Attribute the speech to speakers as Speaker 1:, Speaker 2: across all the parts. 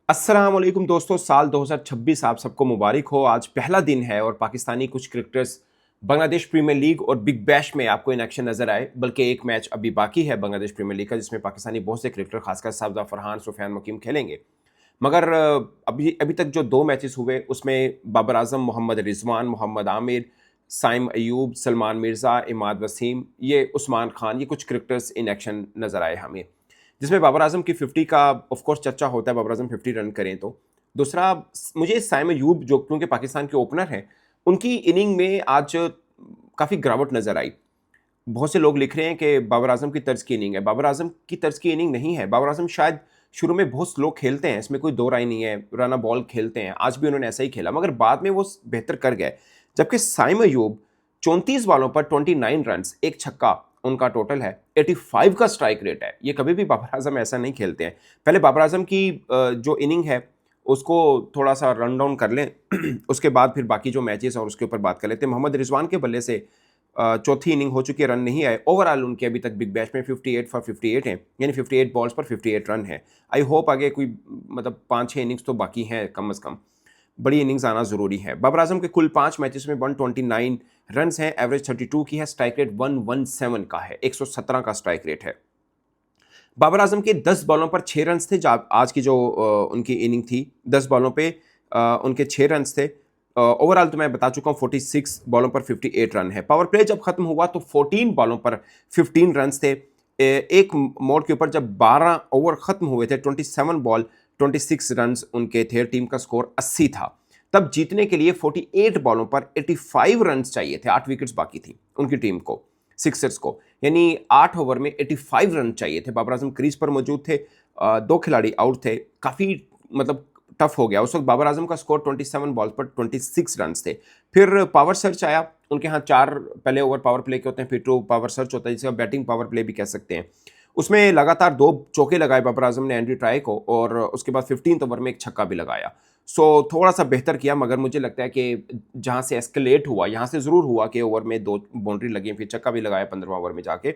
Speaker 1: अस्सलाम वालेकुम दोस्तों, साल 2026 आप सबको मुबारक हो। आज पहला दिन है और पाकिस्तानी कुछ क्रिकेटर्स बांग्लादेश प्रीमियर लीग और बिग बैश में आपको इन एक्शन नजर आए। बल्कि एक मैच अभी बाकी है बांग्लादेश प्रीमियर लीग का, जिसमें पाकिस्तानी बहुत से क्रिकेटर खासकर साबदा फरहान, सुफियान मुकीम खेलेंगे। मगर अभी अभी तक जो दो मैचेस हुए उसमें बाबर आजम, मोहम्मद रिजवान, मोहम्मद आमिर, साइम अयूब, सलमान मिर्ज़ा, इमाद वसीम, ये उस्मान खान, ये कुछ क्रिकेटर्स इन एक्शन नजर आए हमें। जिसमें बाबर आजम की 50 का ऑफ कोर्स चर्चा होता है, बाबर आजम 50 रन करें तो। दूसरा, मुझे साइम अयूब जो क्योंकि पाकिस्तान के ओपनर हैं, उनकी इनिंग में आज काफ़ी गिरावट नजर आई। बहुत से लोग लिख रहे हैं कि बाबर आजम की तर्ज की इनिंग है। बाबर आजम की तर्ज की इनिंग नहीं है। बाबर आजम शायद शुरू में बहुत स्लो खेलते हैं, इसमें कोई दो राय नहीं है, रन बॉल खेलते हैं, आज भी उन्होंने ऐसा ही खेला, मगर बाद में वो बेहतर कर गए। जबकि साइम अयूब 34 बॉलों पर 29 रन, एक छक्का उनका टोटल है, 85 का स्ट्राइक रेट है। ये कभी भी बाबर आजम ऐसा नहीं खेलते हैं। पहले बाबर आजम की जो इनिंग है उसको थोड़ा सा रन डाउन कर लें उसके बाद फिर बाकी जो मैचेस और उसके ऊपर बात कर लेते हैं। मोहम्मद रिजवान के बल्ले से चौथी इनिंग हो चुकी है, रन नहीं आए। ओवरऑल उनके अभी तक बिग बैश में 58 फॉर 58 हैं, यानी 58 बॉल्स पर 58 रन है। आई होप आगे कोई मतलब 5-6 इनिंग्स तो बाकी हैं, कम अज़ कम बड़ी इनिंग्स आना ज़रूरी है। बाबर आजम के कुल 5 मैचेस में 129 रन हैं, एवरेज 32 की है, स्ट्राइक रेट 117 का है, 117 का स्ट्राइक रेट है। बाबर आजम के 10 बॉलों पर 6 रन थे। आज की जो उनकी इनिंग थी, 10 बॉलों पे उनके 6 रन थे। ओवरऑल तो मैं बता चुका हूँ, 46 बॉलों पर 58 रन है। पावर प्ले जब खत्म हुआ तो 14 बॉलों पर 15 रन थे। एक मोड़ के ऊपर जब 12 ओवर खत्म हुए थे, 27 बॉल 26 रन उनके थे, टीम का स्कोर 80 था। तब जीतने के लिए 48 बॉलों पर 85 रन चाहिए थे, 8 विकेट्स बाकी थी उनकी टीम को, सिक्सर्स को, यानी 8 ओवर में 85 रन चाहिए थे। बाबर आजम क्रीज पर मौजूद थे, दो खिलाड़ी आउट थे, काफ़ी मतलब टफ हो गया। उस वक्त बाबर आजम का स्कोर 27 बॉल पर 26 रन थे। फिर पावर सर्च आया, उनके यहाँ 4 पहले ओवर पावर प्ले के होते हैं, फिर 2 पावर सर्च होता है, जिसे आप बैटिंग पावर प्ले भी कह सकते हैं। उसमें लगातार 2 चौके लगाए बाबर आजम ने एंड्री ट्राई को, और उसके बाद 15th ओवर में एक छक्का भी लगाया। सो थोड़ा सा बेहतर किया, मगर मुझे लगता है कि जहाँ से एस्केलेट हुआ, यहाँ से ज़रूर हुआ कि ओवर में 2 बाउंड्री लगी, फिर छक्का भी लगाया 15वां ओवर में जाके।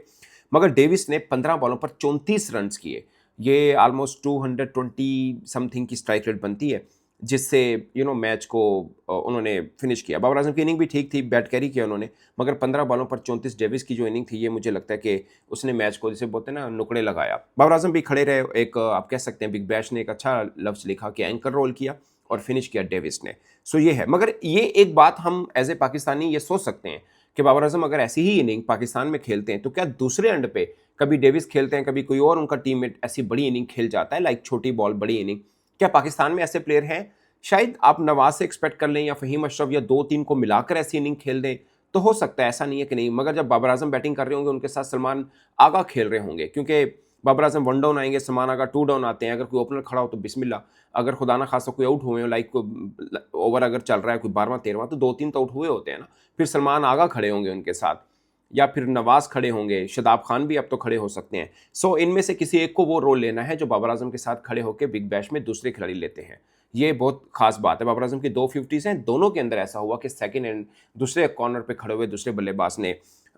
Speaker 1: मगर डेविस ने 15 बॉलों पर 34 रन किए, ये ऑलमोस्ट 220 समथिंग की स्ट्राइक रेट बनती है, जिससे मैच को उन्होंने फिनिश किया। बाबर आजम की इनिंग भी ठीक थी, बैट कैरी किया उन्होंने, मगर 15 बॉलों पर 34 डेविस की जो इनिंग थी, ये मुझे लगता है कि उसने मैच को, जैसे बोलते हैं ना, नुकड़े लगाया। बाबर आजम भी खड़े रहे, एक आप कह सकते हैं बिग बैश ने एक अच्छा लफ्ज़ लिखा कि एंकर रोल किया और फिनिश किया डेविस ने। सो ये है। मगर ये एक बात हम एज ए पाकिस्तानी ये सोच सकते हैं कि बाबर आजम अगर ऐसी ही इनिंग पाकिस्तान में खेलते हैं तो क्या दूसरे एंड पे कभी डेविस खेलते हैं, कभी कोई और उनका टीममेट ऐसी बड़ी इनिंग खेल जाता है, लाइक छोटी बॉल बड़ी इनिंग, क्या पाकिस्तान में ऐसे प्लेयर हैं? शायद आप नवाज से एक्सपेक्ट कर लें या फहीम अशरफ या 2-3 को मिलाकर ऐसी इनिंग खेल दें तो हो सकता है, ऐसा नहीं है कि नहीं। मगर जब बाबर आजम बैटिंग कर रहे होंगे, उनके साथ सलमान आगा खेल रहे होंगे, क्योंकि बाबर आजम 1 डाउन आएंगे, सलमान आगा 2 डाउन आते हैं। अगर कोई ओपनर खड़ा हो तो बिस्मिल्लाह, अगर खुदा ना खासा कोई आउट हुए हो, लाइक ओवर अगर चल रहा है कोई 12वां 13वां, तो 2-3 तो आउट हुए होते हैं ना, फिर सलमान आगा खड़े होंगे उनके साथ, या फिर नवाज खड़े होंगे, शादाब खान भी अब तो खड़े हो सकते हैं। सो इनमें से किसी एक को वो रोल लेना है जो बाबर आजम के साथ खड़े होकर बिग बैश में दूसरे खिलाड़ी लेते हैं। ये बहुत खास बात है। बाबर आजम की 2 50s हैं, दोनों के अंदर ऐसा हुआ कि सेकंड एंड दूसरे कॉर्नर पे खड़े हुए दूसरे बल्लेबाज ने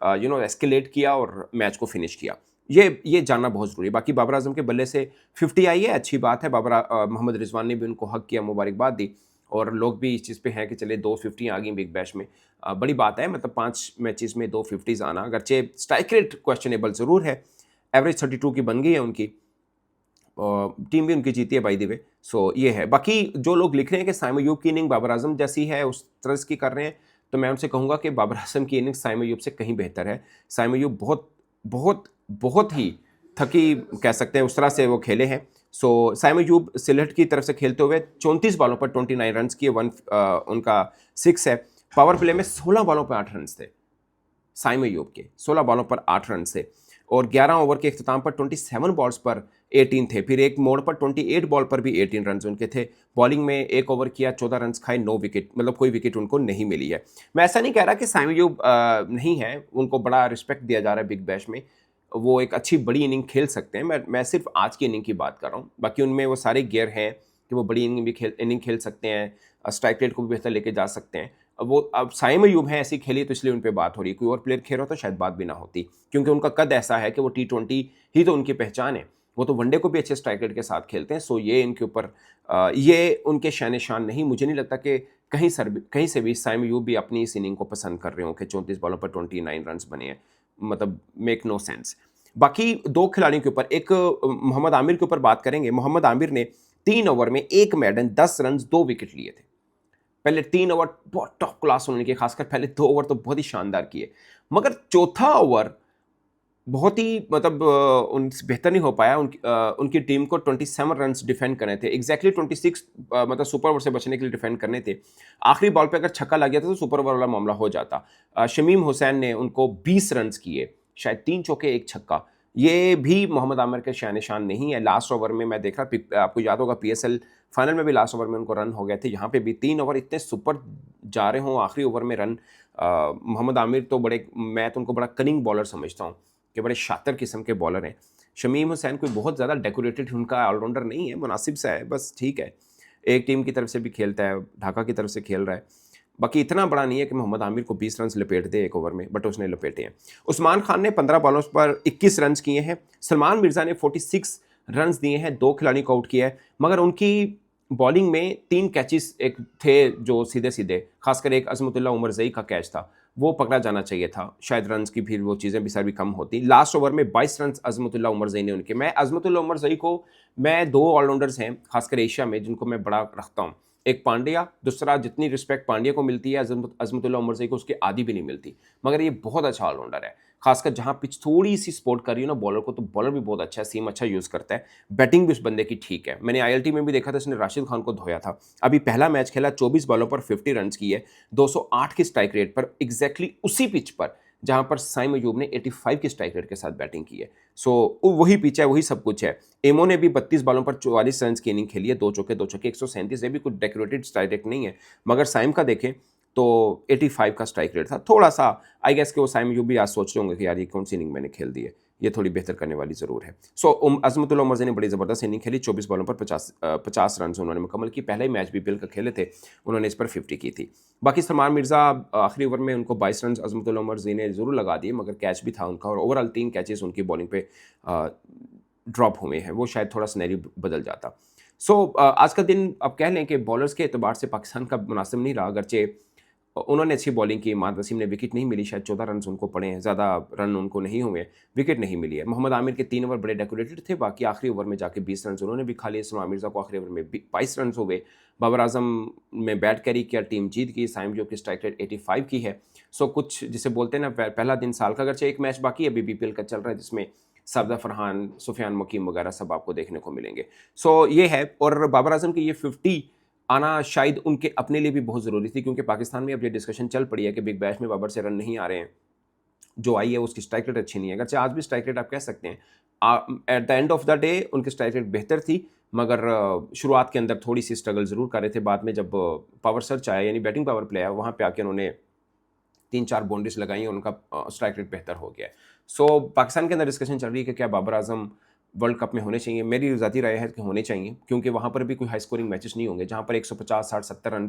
Speaker 1: एस्केलेट किया और मैच को फिनिश किया। ये जानना बहुत ज़रूरी है। बाकी बाबर आजम के बल्ले से 50 आई है, अच्छी बात है। मोहम्मद रिजवान ने भी उनको हक किया, मुबारकबाद दी, और लोग भी इस चीज़ पे हैं कि चले 2 50 आ गई बिग बैश में, बड़ी बात है। मतलब 5 मैचेस में 2 50s आना, अगरचे स्ट्राइक रेट क्वेश्चनेबल ज़रूर है, एवरेज 32 की बन गई है उनकी, टीम भी उनकी जीती है बाय द वे। सो ये है। बाकी जो लोग लिख रहे हैं कि साइम अयूब की इनिंग बाबर आजम जैसी है, उस तरह की कर रहे हैं, तो मैं उनसे कहूँगा कि बाबर आजम की इनिंग साइम अयूब से कहीं बेहतर है। साइम अयूब बहुत बहुत बहुत ही थकी, कह सकते हैं, उस तरह से वो खेले हैं। सो साइम अयूब सिलेट की तरफ से खेलते हुए 34 बॉलों पर 29 रन किए, उनका 6 है। पावर प्ले में 16 बॉलों पर 8 रन थे साइम अयूब के, 16 बॉलों पर 8 रन से, और 11 ओवर के इख्तिताम पर 27 बॉल्स पर 18 थे। फिर एक मोड़ पर 28 बॉल पर भी 18 रन उनके थे। बॉलिंग में एक ओवर किया, 14 रन खाए, 9 विकेट, मतलब कोई विकेट उनको नहीं मिली है। मैं ऐसा नहीं कह रहा कि साइम अयूब नहीं है, उनको बड़ा रिस्पेक्ट दिया जा रहा है बिग बैश में, वो एक अच्छी बड़ी इनिंग खेल सकते हैं। मैं सिर्फ आज की इनिंग की बात कर रहा हूँ, बाकी उनमें वो सारे गियर हैं कि वो बड़ी इनिंग खेल सकते हैं, स्ट्राइक रेट को भी बेहतर लेके जा सकते हैं। अब साइम अयूब हैं ऐसी खेली, तो इसलिए उन पे बात हो रही है। कोई और प्लेयर खेल रहा तो शायद बात भी ना होती, क्योंकि उनका कद ऐसा है कि वो T20 ही तो उनकी पहचान है। वो तो वनडे को भी अच्छे स्ट्राइक रेट के साथ खेलते हैं। सो ये इनके ऊपर ये उनके शान शान नहीं। मुझे नहीं लगता कि कहीं से भी साइम अयूब भी अपनी इस इनिंग को पसंद कर रहे हो कि 34 बॉलों पर 29 रन बने हैं, मतलब मेक नो सेंस। बाकी दो खिलाड़ियों के ऊपर, एक मोहम्मद आमिर के ऊपर बात करेंगे। मोहम्मद आमिर ने 3 ओवर में 1 मेडन 10 रन 2 विकेट लिए थे। पहले 3 ओवर बहुत टॉप क्लास होने के, खासकर पहले 2 ओवर तो बहुत ही शानदार किए, मगर चौथा ओवर बहुत ही मतलब उनसे बेहतर नहीं हो पाया। उनकी टीम को 27 रन्स डिफेंड करने थे, एग्जैक्टली 26 मतलब सुपर ओवर से बचने के लिए डिफेंड करने थे। आखिरी बॉल पे अगर छक्का लग गया था तो सुपर ओवर वाला मामला हो जाता। शमीम हुसैन ने उनको 20 रन्स किए, शायद 3 चौके 1 छक्का। ये भी मोहम्मद आमिर के शान निशान नहीं है। लास्ट ओवर में मैं देख रहा, आपको याद होगा PSL फाइनल में भी लास्ट ओवर में उनको रन हो गए थे, यहाँ पे भी 3 ओवर इतने सुपर जा रहे हों, आखिरी ओवर में रन। मोहम्मद आमिर तो मैं तो उनको बड़ा कनिंग बॉलर समझता हूँ कि बड़े शातिर किस्म के बॉलर हैं। शमीम हुसैन कोई बहुत ज़्यादा डेकोरेटेड उनका ऑलराउंडर नहीं है, मुनासिब सा है, बस ठीक है। एक टीम की तरफ से भी खेलता है, ढाका की तरफ से खेल रहा है, बाकी इतना बड़ा नहीं है कि मोहम्मद आमिर को 20 रन लपेट दे एक ओवर में, बट उसने लपेटे हैं। उस्मान खान ने 15 बॉलों पर 21 रन किए हैं। सलमान मिर्ज़ा ने 46 रन दिए हैं, 2 खिलाड़ियों को आउट किया है, मगर उनकी बॉलिंग में 3 कैचेस एक थे जो सीधे सीधे, खासकर एक अजमतुल्ला उमरजई का कैच था, वो पकड़ा जाना चाहिए था, शायद रन्स की फिर वो चीज़ें भी सर भी कम होती। लास्ट ओवर में 22 रन अजमतुल्ला उमरजई ने उनके। मैं अजमतुल्ला उमरजई को, मैं 2 ऑलराउंडर्स हैं खासकर एशिया में जिनको मैं बड़ा रखता हूँ, एक पांड्या, दूसरा जितनी रिस्पेक्ट पांड्या को मिलती है अजमतुल्ला उमरजई को उसकी आधी भी नहीं मिलती, मगर ये बहुत अच्छा ऑलराउंडर है। खासकर जहाँ पिच थोड़ी सी सपोर्ट कर रही है ना बॉलर को, तो बॉलर भी बहुत अच्छा है, सीम अच्छा यूज़ करता है, बैटिंग भी उस बंदे की ठीक है। मैंने ILT में भी देखा था, इसने राशिद खान को धोया था। अभी पहला मैच खेला, 24 बॉलों पर 50 रन किए, 208 की स्ट्राइक रेट पर, एग्जैक्टली उसी पिच पर जहां पर साइम अयूब ने 85 की स्ट्राइक रेट के साथ बैटिंग की है। सो वही पिच है, वही सब कुछ है। एमो ने भी 32 बॉलों पर 44 रन की इनिंग खेली है, 2 चौके 2 छक्के, 137। ये भी कुछ डेकोरेटेड स्ट्राइक रेट नहीं है, मगर साइम का देखें तो 85 का स्ट्राइक रेट था। थोड़ा सा आई गेस कि वो साइम अयूब भी आज सोच रहे होंगे कि यार ये कौन सी इनिंग मैंने खेल दी है, ये थोड़ी बेहतर करने वाली ज़रूर है। सो अजमतुल्ला उमरजई ने बड़ी ज़बरदस्त इनिंग खेली, 24 बॉलों पर 50 रन उन्होंने मुकम्मल की। पहले ही मैच BPL का खेले थे, उन्होंने इस पर 50 की थी। बाकी सलमान मिर्ज़ा आखिरी ओवर में उनको 22 रन अजमतुल्ला उमरजई ने ज़रूर लगा दिए, मगर कैच भी था उनका, और ओवरऑल 3 कैचेस उनकी बॉलिंग पे ड्रॉप हुए हैं, वो शायद थोड़ा सिनेरियो बदल जाता। सो आज का दिन आप कह लें कि बॉलर्स के एतबार से पाकिस्तान का मुनासिब नहीं रहा, अगरचे उन्होंने अच्छी बॉलिंग की। इमाद वसीम ने विकेट नहीं मिली, शायद 14 रन उनको पड़े हैं, ज़्यादा रन उनको नहीं हुए, विकेट नहीं मिली है। मोहम्मद आमिर के 3 ओवर बड़े डेकोरेटेड थे, बाकी आखिरी ओवर में जाके 20 रन उन्होंने भी खा लिए। सलमान मिर्ज़ा को आखिरी ओवर में 22 रन हो गए। बाबर आजम में बैट कैरी किया, टीम जीत गई। साइम जो की स्ट्राइक रेट 85 की है। सो कुछ जिसे बोलते हैं ना, पहला दिन साल का, अगरचे एक मैच बाकी अभी BPL का चल रहा है जिसमें सरदार फरहान, सुफियान मुकीम वगैरह सब आपको देखने को मिलेंगे। सो ये है, और बाबर आजम की ये 50 आना शायद उनके अपने लिए भी बहुत ज़रूरी थी, क्योंकि पाकिस्तान में अब ये डिस्कशन चल पड़ी है कि बिग बैश में बाबर से रन नहीं आ रहे हैं, जो आई है उसकी स्ट्राइक रेट अच्छी नहीं है। अगरचे आज भी स्ट्राइक रेट आप कह सकते हैं at the end of the day उनकी स्ट्राइक रेट बेहतर थी, मगर शुरुआत के अंदर थोड़ी सी स्ट्रगल ज़रूर कर रहे थे। बाद में जब पावर सर्च आया, यानी बैटिंग पावर प्ले आया, वहाँ पे आके उन्होंने 3-4 बाउंड्रीज लगाई और उनका स्ट्राइक रेट बेहतर हो गया। सो पाकिस्तान के अंदर डिस्कशन चल रही है कि क्या बाबर आजम वर्ल्ड कप में होने चाहिए। मेरी ज़ाती राय है कि होने चाहिए, क्योंकि वहाँ पर भी कोई हाई स्कोरिंग मैचेस नहीं होंगे। जहाँ पर 150, 60, 70 रन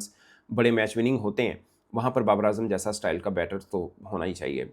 Speaker 1: बड़े मैच विनिंग होते हैं, वहाँ पर बाबर आजम जैसा स्टाइल का बैटर तो होना ही चाहिए।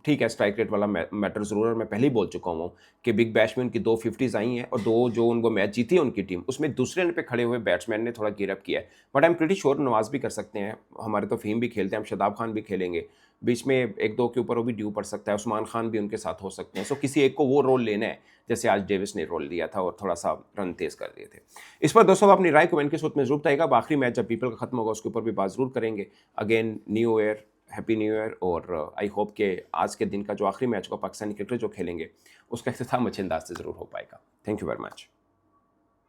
Speaker 1: ठीक है, स्ट्राइक रेट वाला मैटर ज़रूर, और मैं पहले ही बोल चुका हूँ कि बिग बैश में उनकी 2 50s आई हैं, और 2 जो उनको मैच जीती है उनकी टीम, उसमें दूसरे रन पे खड़े हुए बैट्समैन ने थोड़ा गियर अप किया है। But I am pretty sure Nawaz भी कर सकते हैं, हमारे तो फ़हीम भी खेलते हैं, हम शदाब खान भी खेलेंगे, बीच में 1-2 के ऊपर वो भी ड्यू पड़ सकता है, उस्मान खान भी उनके साथ हो सकते हैं। सो किसी एक को वो रोल लेना है, जैसे आज डेविस ने रोल लिया था और थोड़ा सा रन तेज़ कर दिए थे। इस पर दोस्तों अपनी राय कमेंट के सूत्र में जरूर बताइएगा। अब आखिरी मैच जब BPL का खत्म होगा उसके ऊपर भी बात जरूर करेंगे। Again new year, happy new year, और आई होप कि आज के दिन का जो आखिरी मैच होगा पाकिस्तानी क्रिकेटर जो खेलेंगे उसका इख्तिताम अच्छे अंदाज से ज़रूर हो पाएगा। Thank you very much.